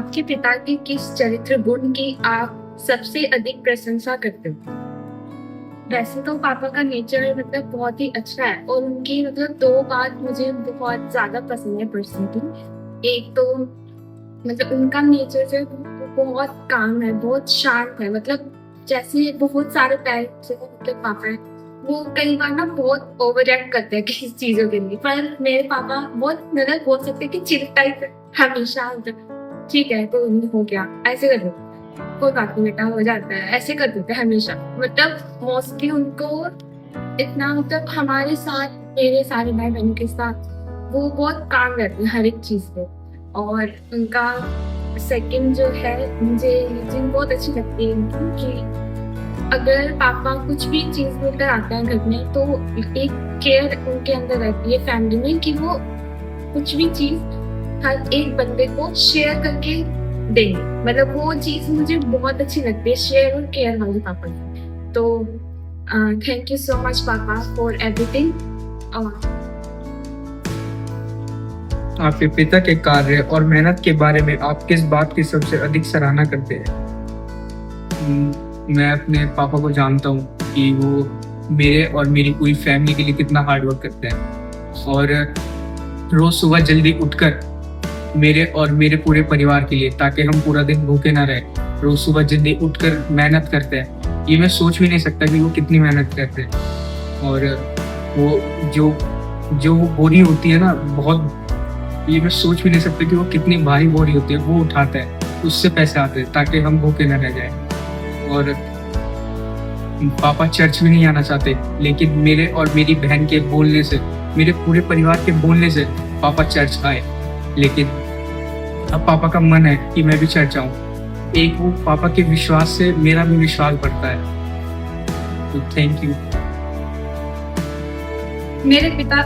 आपके पिता के किस चरित्र गुण की आप सबसे अधिक प्रशंसा करते हो? वैसे तो पापा का नेचर मतलब बहुत ही अच्छा है और उनकी मतलब 2 बात मुझे बहुत ज़्यादा पसंद है पर्सनली। एक तो मतलब उनका नेचर जो है वो बहुत काम है, बहुत शांत है। मतलब जैसे बहुत सारे पेरेंट्स हैं मतलब पापा हैं, वो कई बार ना बहुत ओवर रिएक्ट करते हैं किसी चीज़ों के लिए। पर मेरे पापा बहुत मतलब बोल सकते हैं कि चिल टाइप हमेशा मतलब ठीक है तो हो गया, ऐसे कर दो, कोई बात नहीं बेटा हो जाता है, ऐसे कर देते हैं हमेशा। मतलब मोस्टली उनको इतना मतलब हमारे साथ मेरे सारे भाई बहनों के साथ वो बहुत काम रहते हैं हर एक चीज़ पे। और उनका सेकंड जो है मुझे ये चीज़ बहुत अच्छी लगती है उनकी कि अगर पापा कुछ भी चीज़ लेकर आते हैं घर में तो एक केयर उनके अंदर रहती है फैमिली में कि वो कुछ भी चीज़ हर एक बंदे को शेयर करके देंगे। मतलब वो चीज़ मुझे बहुत अच्छी लगती है, शेयर और केयर वाली पापा की। तो थैंक यू सो मच पापा फॉर एवरीथिंग। आपके पिता के कार्य और मेहनत के बारे में आप किस बात की सबसे अधिक सराहना करते हैं? मैं अपने पापा को जानता हूँ कि वो मेरे और मेरी पूरी फैमिली के लिए कितना हार्ड वर्क करते हैं और रोज सुबह जल्दी उठकर मेरे और मेरे पूरे परिवार के लिए, ताकि हम पूरा दिन भूखे ना रहे, रोज सुबह जल्दी उठकर मेहनत करते हैं। ये मैं सोच भी नहीं सकता कि वो कितनी मेहनत करते हैं। और वो जो बोरी होती है ना, बहुत, ये मैं सोच भी नहीं सकता कि वो कितनी भारी बोरी होती है, वो उठाता है, उससे पैसे आते हैं ताकि हम भूखे न रह जाए। और पापा चर्च में नहीं आना चाहते, लेकिन मेरे और मेरी बहन के बोलने से, मेरे पूरे परिवार के बोलने से पापा चर्च आए। लेकिन अब पापा का मन है कि मैं भी चर्च आऊँ। एक वो पापा के विश्वास से मेरा भी विश्वास बढ़ता है। तो थैंक यू। मेरे पिता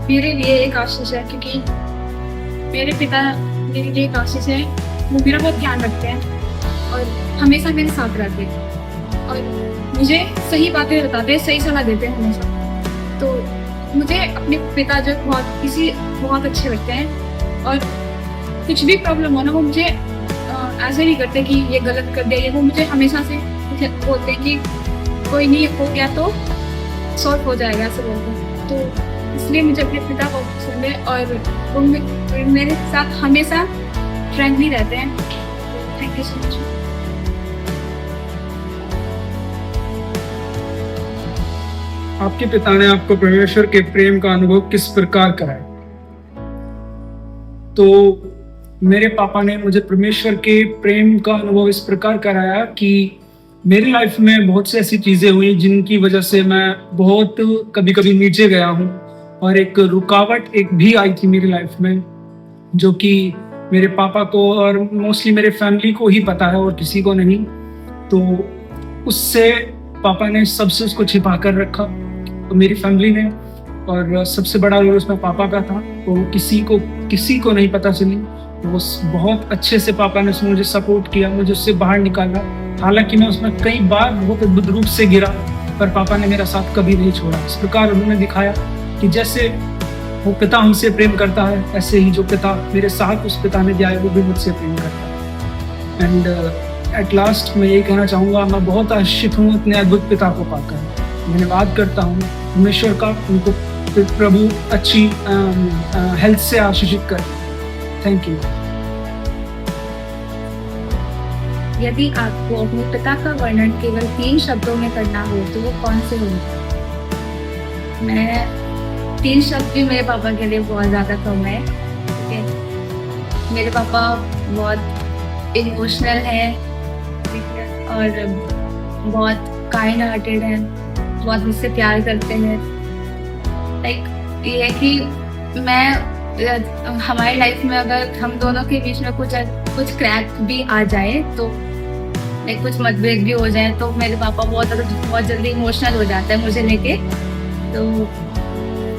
मेरे लिए एक आशीष है, क्योंकि मेरे पिता मेरे लिए एक आशीष है। वो मेरा बहुत ध्यान रखते हैं और हमेशा मेरे साथ रहते हैं और मुझे सही बातें बताते हैं, सही सलाह देते हैं हमेशा। तो मुझे अपने पिता जो बहुत अच्छे लगते हैं और कुछ भी प्रॉब्लम हो ना, वो मुझे ऐसे नहीं करते कि ये गलत कर दिया। वो मुझे हमेशा से बोलते हैं कि कोई नहीं, हो गया तो सॉल्व हो जाएगा, ऐसे बोलते हैं। तो इसलिए मुझे अपने पिता बहुत पसंद है और वो मेरे साथ हमेशा फ्रेंडली रहते हैं। Thank you so much. आपके पिता ने आपको परमेश्वर के प्रेम का अनुभव किस प्रकार कराया? तो मेरे पापा ने मुझे परमेश्वर के प्रेम का अनुभव इस प्रकार कराया कि मेरी लाइफ में बहुत सी ऐसी चीज़ें हुई जिनकी वजह से मैं बहुत कभी कभी नीचे गया हूँ, और एक रुकावट एक भी आई थी मेरी लाइफ में, जो कि मेरे पापा को और मोस्टली मेरे फैमिली को ही पता है और किसी को नहीं। तो उससे पापा ने सबसे उसको छिपा कर रखा, तो मेरी फैमिली ने, और सबसे बड़ा रोल उसमें पापा का था। तो किसी को नहीं पता चली। वो बहुत अच्छे से पापा ने उसमें मुझे सपोर्ट किया, मुझे उससे बाहर निकाला। हालांकि मैं उसमें कई बार बहुत अद्भुत रूप से गिरा, पर पापा ने मेरा साथ कभी नहीं छोड़ा। इस प्रकार उन्होंने दिखाया कि जैसे वो पिता हमसे प्रेम करता है, ऐसे ही जो पिता मेरे साथ उस पिता ने दिया है, वो भी मुझसे प्रेम करता है। एंड एट लास्ट मैं ये कहना चाहूँगा, मैं बहुत आशीषित हूँ इतने अद्भुत पिता को पाकर। धन्यवाद करता हूँ परमेश्वर का, उनको प्रभु अच्छी हेल्थ से आशीषित कर। Thank you. यदि आपको अपने पिता का वर्णन केवल 3 शब्दों में करना हो तो वो कौन से होंगे? मैं 3 शब्द भी मेरे पापा के लिए बहुत ज़्यादा कम है। ठीक है, मेरे पापा बहुत इमोशनल हैं और बहुत काइंड हार्टेड हैं, बहुत मुझसे प्यार करते हैं। लाइक ये है कि हमारी लाइफ में अगर हम दोनों के बीच में कुछ क्रैक भी आ जाए, तो लाइक कुछ मतभेद भी हो जाए, तो मेरे पापा बहुत जल्दी इमोशनल हो जाता है मुझे लेके। तो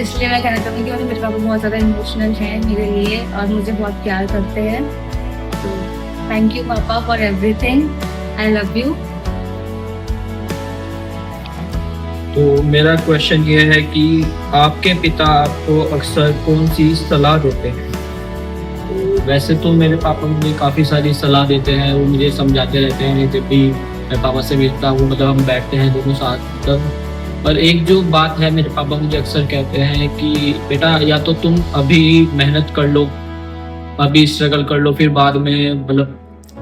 इसलिए मैं कहना चाहूँगी कि मेरे पापा बहुत ज़्यादा इमोशनल हैं मेरे लिए और मुझे बहुत प्यार करते हैं। तो थैंक यू पापा for everything, I love you. तो मेरा क्वेश्चन ये है कि आपके पिता आपको अक्सर कौन सी सलाह देते हैं? तो वैसे तो मेरे पापा मुझे काफ़ी सारी सलाह देते हैं, वो मुझे समझाते रहते हैं जब भी मैं पापा से मिलता हूँ, मतलब हम बैठते हैं दोनों साथ तब। पर एक जो बात है, मेरे पापा मुझे अक्सर कहते हैं कि बेटा या तो तुम अभी मेहनत कर लो, अभी स्ट्रगल कर लो, फिर बाद में मतलब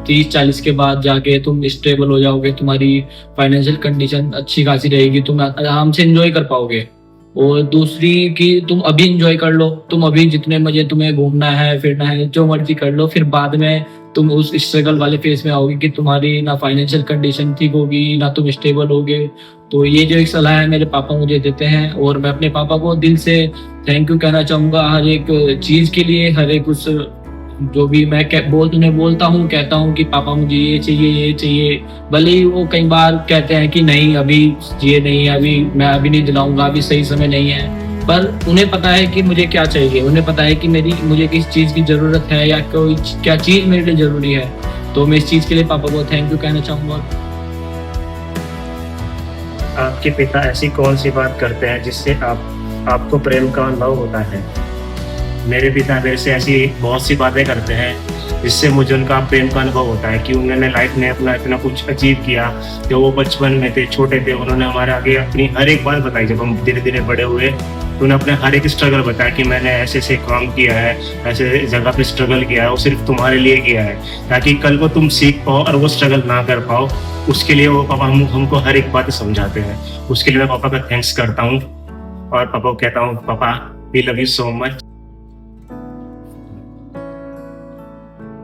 30-40 के बाद जाके तुम स्टेबल हो जाओगे, तुम्हारी फाइनेंशियल कंडीशन अच्छी खासी रहेगी, तुम आराम से एंजॉय कर पाओगे। और दूसरी कि तुम अभी एंजॉय कर लो, तुम अभी जितने मजे तुम्हें घूमना है फिरना है जो मर्जी कर लो, फिर बाद में तुम उस स्ट्रगल वाले फेज में आओगे कि तुम्हारी ना फाइनेंशियल कंडीशन ठीक होगी, ना तुम स्टेबल होगे। तो ये जो एक सलाह है मेरे पापा मुझे देते हैं, और मैं अपने पापा को दिल से थैंक यू कहना चाहूँगा हर एक चीज़ के लिए, हर एक उस जो भी मैं उन्हें बोलता हूँ, कहता हूँ कि पापा मुझे ये चाहिए, भले ही वो कई बार कहते हैं कि नहीं अभी ये नहीं है, अभी मैं अभी नहीं दिलाऊंगा, अभी सही समय नहीं है, पर उन्हें पता है कि मुझे क्या चाहिए, उन्हें पता है कि मुझे किस चीज़ की ज़रूरत है या कोई क्या चीज़ मेरे लिए ज़रूरी है। तो मैं इस चीज़ के लिए पापा को थैंक यू कहना चाहूँगा। आपके पिता ऐसी कौन सी बात करते हैं जिससे आपको प्रेम का अनुभव होता है? मेरे पिता मेरे से ऐसी बहुत सी बातें करते हैं जिससे मुझे उनका प्रेम का अनुभव होता है कि उन्होंने लाइफ में अपना इतना कुछ अचीव किया। जो वो बचपन में थे, छोटे थे, उन्होंने हमारे आगे अपनी हर एक बात बताई। जब हम धीरे धीरे बड़े हुए तो उन्होंने अपने हर एक स्ट्रगल बताया कि मैंने ऐसे ऐसे काम किया है, ऐसे जगह पे स्ट्रगल किया है, वो सिर्फ तुम्हारे लिए किया है, ताकि कल को तुम सीख पाओ और वो स्ट्रगल ना कर पाओ। उसके लिए वो पापा हमको हर एक बात समझाते हैं। उसके लिए मैं पापा का थैंक्स करता हूँ और पापा को कहता हूँ, पापा we love you so much.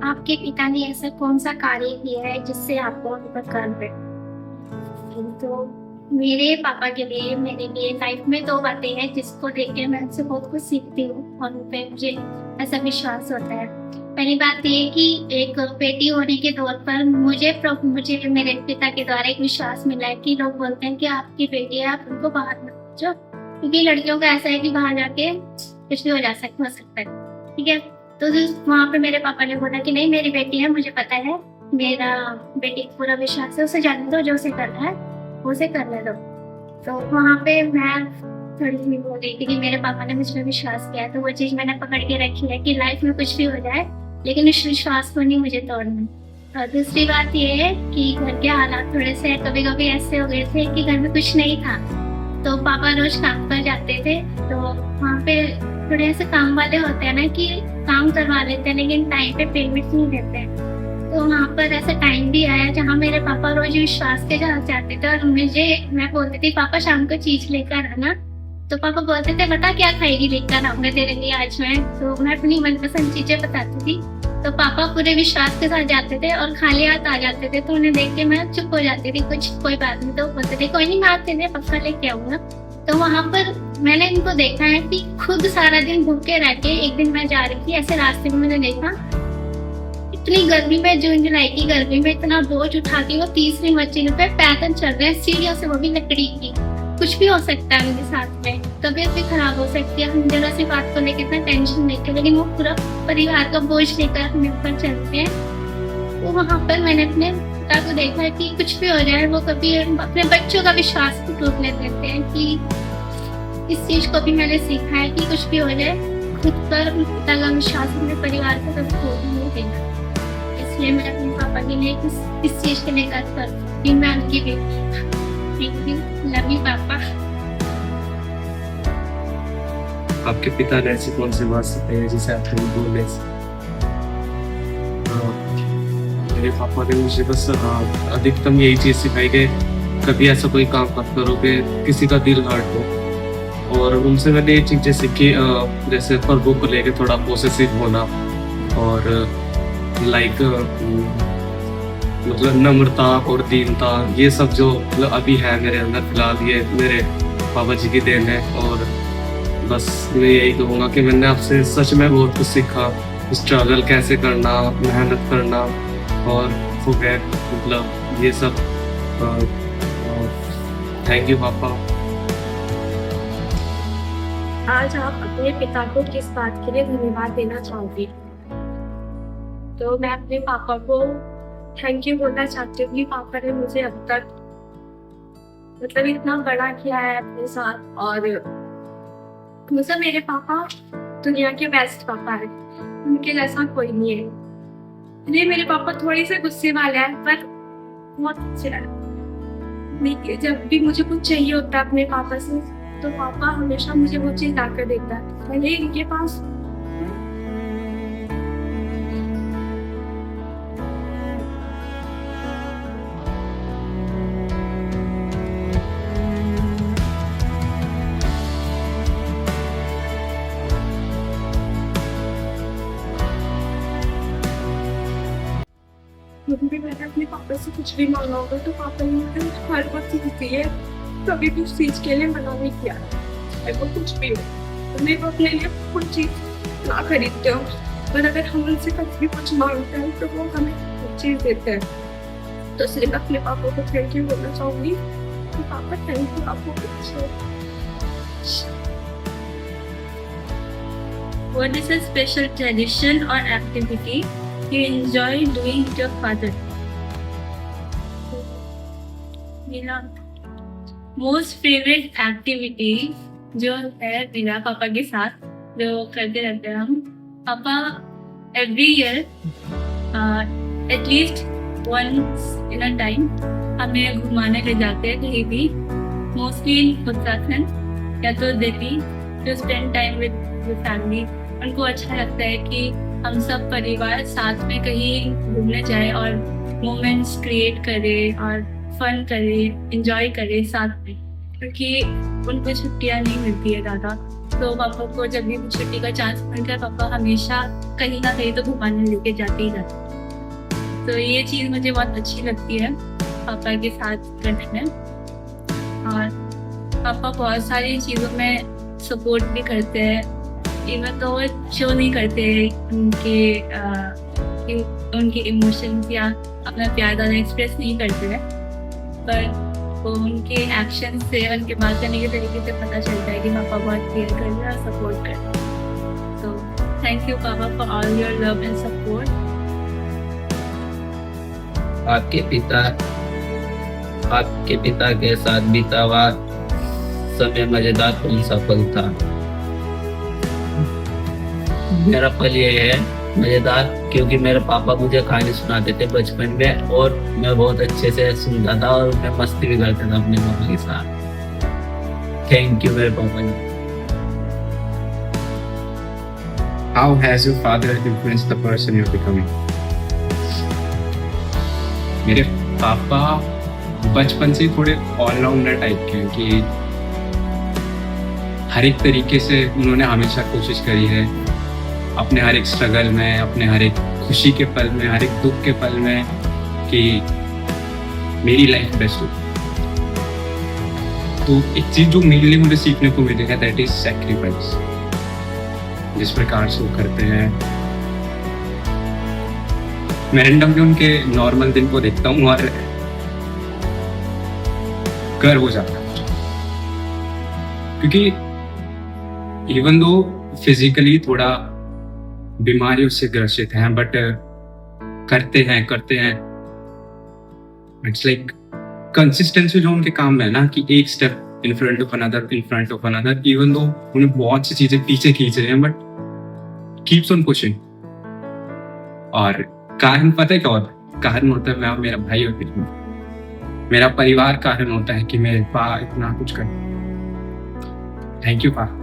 आपके पिता ने ऐसा कौन सा कार्य किया है जिससे आपको उन पर गर्व है? तो मेरे पापा के लिए, मेरे लिए लाइफ में दो बातें हैं जिसको देख के मैं उनसे बहुत कुछ सीखती हूँ और उन पे मुझे ऐसा विश्वास होता है। पहली बात ये कि एक बेटी होने के तौर पर मुझे मेरे पिता के द्वारा एक विश्वास मिला है कि लोग बोलते हैं कि आपकी बेटी है, आप उनको बाहर मत भेजो, क्योंकि लड़कियों का ऐसा है कि बाहर जाके कुछ भी हो सकता है। ठीक है, तो वहाँ पे मेरे पापा ने बोला कि नहीं, मेरी बेटी है, मुझे पता है, मेरा बेटी को पूरा विश्वास है, उसे जाने दो, जो उसे करना है उसे करने दो। तो वहाँ पे मैं थोड़ी सी हो गई थी कि मेरे पापा ने मुझ पर विश्वास किया, तो वो चीज़ मैंने पकड़ के रखी है कि लाइफ में कुछ भी हो जाए लेकिन उस विश्वास को नहीं मुझे तोड़ना। और दूसरी बात ये है कि घर के हालात थोड़े से कभी कभी ऐसे हो गए थे कि घर में कुछ नहीं था, तो पापा रोज काम पर जाते थे। तो वहाँ पे थोड़े ऐसे काम वाले होते हैं ना कि काम करवा लेते हैं लेकिन टाइम पे पेमेंट नहीं देते हैं। तो वहाँ पर ऐसा टाइम भी आया जहाँ मेरे पापा रोज विश्वास के साथ जाते थे और मैं बोलती थी पापा शाम को चीज लेकर आना, तो पापा बोलते थे बता क्या खाएगी, लेकर आऊंगा तेरे लिए आज मैं। तो मैं अपनी मनपसंद चीजें बताती थी, तो पापा पूरे विश्वास के साथ जाते थे और खाली हाथ आ जाते थे। तो उन्हें देख के मैं चुप हो जाती थी, कोई बात नहीं। तो बोलते थे कोई नहीं, मैं आज तेरे पक्का लेके आऊंगा। तो वहाँ पर मैंने इनको देखा है कि खुद सारा दिन भूखे रह के, एक दिन मैं जा रही थी ऐसे रास्ते में, मैंने देखा इतनी गर्मी में, जून जुलाई की गर्मी में इतना बोझ उठा के वो तीसरी मंजिल पे पैदल चल रहे हैं सीढ़ियों से, वो भी लकड़ी की। कुछ भी हो सकता है उनके साथ में, तबीयत भी खराब हो सकती है, हम जरा सी बात को लेकर इतना टेंशन लेते, लेकिन वो पूरा परिवार का बोझ लेकर अपने ऊपर चलते हैं। तो वहाँ पर मैंने अपने पिता को देखा है कि कुछ भी हो जाए वो कभी अपने बच्चों का विश्वास भी टूटने देते हैं। कि इस चीज को भी मैंने सीखा है कि कुछ भी हो जाए खुद पर अपने पिता का विश्वास अपने परिवार को कभी टूटने नहीं देना। इसलिए मैं अपने पापा के लिए इस चीज के लिए कर करती हूँ। मैं उनकी बेटी, लव यू पापा। आपके पिता ने ऐसी कौन सी बात सिखाई है जिसे आप कभी भूल नहीं सकते? मेरे पापा ने मुझे बस अधिकतम यही चीज सिखाई कि कभी ऐसा कोई काम मत करो कि किसी का दिल हर्ट हो। और उनसे मैंने ये चीजें सीखी, जैसे प्रभु को लेके थोड़ा पॉसेसिव होना, और लाइक मतलब नम्रता और दीनता, ये सब जो मतलब अभी है मेरे अंदर फिलहाल, ये मेरे पापा जी की देन है। और बस मैं यही कहूँगा कि मैंने आपसे सच में बहुत कुछ सीखा, स्ट्रगल कैसे करना, मेहनत करना और फॉरगेट, मतलब ये सब। थैंक यू पापा। आज आप अपने पिता को किस बात के लिए धन्यवाद देना चाहोगे? तो मैं अपने पापा को थैंक यू बोलना चाहती हूँ कि पापा ने मुझे अब तक मतलब इतना बड़ा किया है अपने साथ। और मतलब मेरे पापा दुनिया के बेस्ट पापा है। उनके जैसा कोई नहीं है। नहीं, मेरे पापा थोड़ी से गुस्से वाले हैं पर बहुत अच्छे हैं। देखिए, जब भी मुझे कुछ चाहिए होता है अपने पापा से तो पापा हमेशा मुझे वो चीज लाकर देता है, भले ही इनके पास कभी भी मैंने अपने पापा से कुछ भी मांगा होगा तो पापा ने मुझे हर वक्त चीज दी है, कभी भी उस चीज के लिए मना नहीं किया, चाहे वो कुछ भी हो। तो मैं वो अपने लिए कुछ चीज ना खरीदते हो, पर अगर हम उनसे कभी भी कुछ मांगते हैं तो वो हमें कुछ चीज देते हैं। तो सिर्फ अपने पापा को थैंक यू बोलना चाहूंगी कि पापा थैंक यू, आप बहुत अच्छे हो। What is a special tradition or activity you enjoy doing with your father? मेरा मोस्ट फेवरेट एक्टिविटी जो है मेरा पापा के साथ जो करते रहते हैं हम। पापा every year at least once in a time हमें घुमाने ले जाते हैं कहीं भी, मोस्टली उत्तराखंड या तो Delhi, to spend time with family. उनको अच्छा लगता है कि हम सब परिवार साथ में कहीं घूमने जाए और मोमेंट्स क्रिएट करें और फन करें, एंजॉय करें साथ में, क्योंकि उनको छुट्टियां नहीं मिलती है ज़्यादा। तो पापा को जब भी छुट्टी का चांस मिलता है पापा हमेशा कहीं ना कहीं तो घुमाने लेके जाते ही जाते। तो ये चीज़ मुझे बहुत अच्छी लगती है पापा के साथ करने में। और पापा बहुत सारी चीज़ों में सपोर्ट भी करते हैं, इवन तो वो शो नहीं करते उनके इमोशंस या अपना प्यार ज़्यादा एक्सप्रेस नहीं करते हैं, पर वो उनके एक्शन से, उनके बात करने के तरीके से पता चलता है कि पापा बहुत केयर कर रहे हैं और सपोर्ट कर रहे हैं। तो थैंक यू पापा for all your love and support. आपके पिता के साथ बीता हुआ समय मजेदार कौन सा पल था? मेरा पल ये है मजेदार क्योंकि मेरे पापा मुझे कहानी सुनाते थे बचपन में और मैं बहुत अच्छे से सुनता था और मैं मस्ती भी करता था अपने पापा के साथ। थैंक यू मेरे पापा जी। How has your father influenced the person you're becoming? मेरे पापा बचपन से थोड़े ऑलराउंडर टाइप के हैं कि हर एक तरीके से उन्होंने हमेशा कोशिश करी है अपने हर एक स्ट्रगल में, अपने हर एक खुशी के पल में, हर एक दुख के पल में कि मेरी लाइफ बेस्ट हो। तो एक चीज जो मेरे लिए मुझे सीखने को मिली है दैट इज सैक्रिफाइस। जिस प्रकार से वो करते हैं, मैं रैंडमली उनके नॉर्मल दिन को देखता हूँ और गर्व हो जाता है, क्योंकि इवन दो फिजिकली थोड़ा बीमारियों से ग्रसित हैं बट करते हैं। इट्स लाइक कंसिस्टेंसी जो उनके काम में है ना कि एक step in front of another, even though उन्हें बहुत सी चीजें पीछे खींच रहे हैं बट कीप्स ऑन पुशिंग। और कारण पता है क्या होता है? कारण होता है मैं और मेरा भाई और मेरा परिवार कारण होता है कि मेरे पापा इतना कुछ कर। थैंक यू पापा।